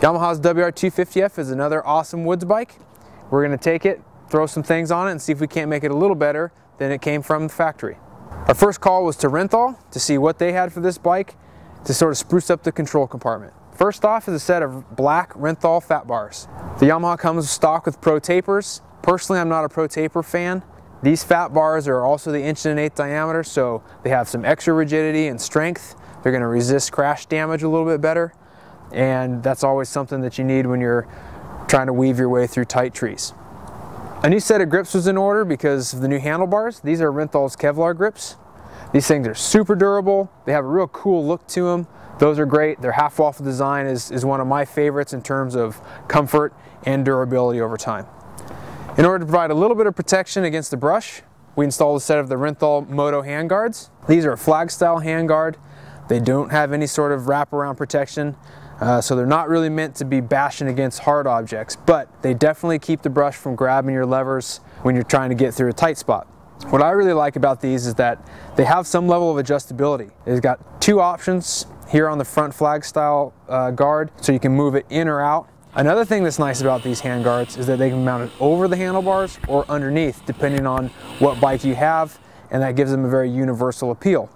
Yamaha's WR250F is another awesome woods bike. We're going to take it, throw some things on it, and see if we can't make it a little better than it came from the factory. Our first call was to Renthal to see what they had for this bike to sort of spruce up the control compartment. First off is a set of black Renthal fat bars. The Yamaha comes stock with Pro tapers. Personally, I'm not a Pro taper fan. These fat bars are also the 1.1/8" diameter, so they have some extra rigidity and strength. They're going to resist crash damage a little bit better, and that's always something that you need when you're trying to weave your way through tight trees. A new set of grips was in order because of the new handlebars. These are Renthal's Kevlar grips. These things are super durable. They have a real cool look to them. Those are great. Their half waffle design is one of my favorites in terms of comfort and durability over time. In order to provide a little bit of protection against the brush, we installed a set of the Renthal Moto handguards. These are a flag style handguard. They don't have any sort of wraparound protection, so they're not really meant to be bashing against hard objects, but they definitely keep the brush from grabbing your levers when you're trying to get through a tight spot. What I really like about these is that they have some level of adjustability. They've got two options here on the front flag style guard, so you can move it in or out. Another thing that's nice about these handguards is that they can be mounted over the handlebars or underneath, depending on what bike you have, and that gives them a very universal appeal.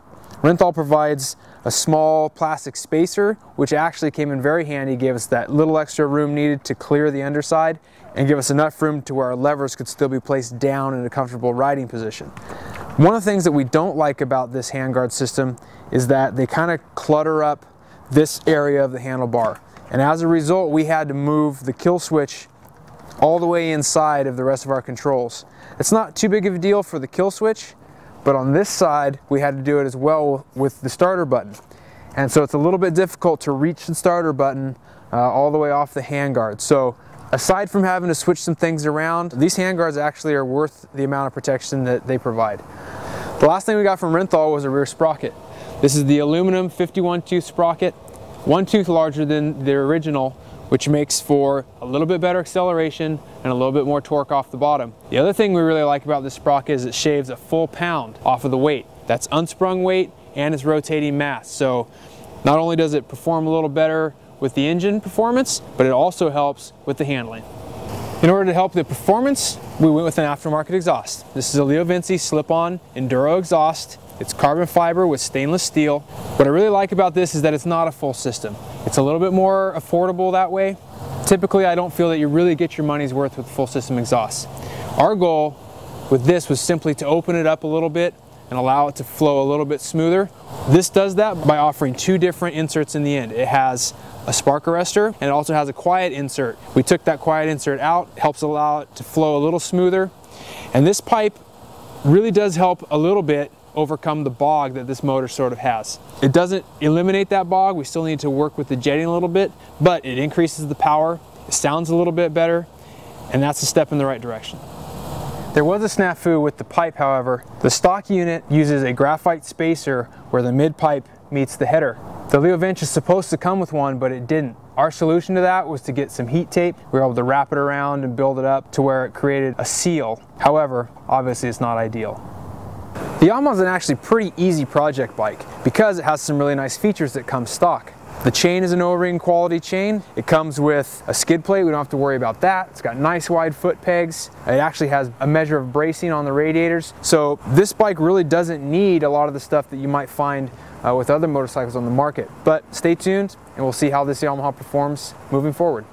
Renthal provides a small plastic spacer, which actually came in very handy, gave us that little extra room needed to clear the underside and give us enough room to where our levers could still be placed down in a comfortable riding position. One of the things that we don't like about this handguard system is that they kind of clutter up this area of the handlebar. And as a result, we had to move the kill switch all the way inside of the rest of our controls. It's not too big of a deal for the kill switch, but on this side, we had to do it as well with the starter button. And so it's a little bit difficult to reach the starter button all the way off the handguard. So aside from having to switch some things around, these handguards actually are worth the amount of protection that they provide. The last thing we got from Renthal was a rear sprocket. This is the aluminum 51 tooth sprocket, one tooth larger than the original, which makes for a little bit better acceleration and a little bit more torque off the bottom. The other thing we really like about this sprocket is it shaves a full pound off of the weight. That's unsprung weight and it's rotating mass. So not only does it perform a little better with the engine performance, but it also helps with the handling. In order to help the performance, we went with an aftermarket exhaust. This is a Leo Vinci slip-on Enduro exhaust. It's carbon fiber with stainless steel. What I really like about this is that it's not a full system. It's a little bit more affordable that way. Typically, I don't feel that you really get your money's worth with full system exhaust. Our goal with this was simply to open it up a little bit and allow it to flow a little bit smoother. This does that by offering two different inserts in the end. It has a spark arrestor and it also has a quiet insert. We took that quiet insert out, helps allow it to flow a little smoother. And this pipe really does help a little bit overcome the bog that this motor sort of has. It doesn't eliminate that bog. We still need to work with the jetting a little bit, but it increases the power. It sounds a little bit better, and that's a step in the right direction. There was a snafu with the pipe, however. The stock unit uses a graphite spacer where the mid pipe meets the header. The Leo Vinci is supposed to come with one, but it didn't. Our solution to that was to get some heat tape. We were able to wrap it around and build it up to where it created a seal. However, obviously it's not ideal. The Yamaha is an actually pretty easy project bike because it has some really nice features that come stock. The chain is an O-ring quality chain. It comes with a skid plate. We don't have to worry about that. It's got nice wide foot pegs. It actually has a measure of bracing on the radiators. So this bike really doesn't need a lot of the stuff that you might find with other motorcycles on the market. But stay tuned and we'll see how this Yamaha performs moving forward.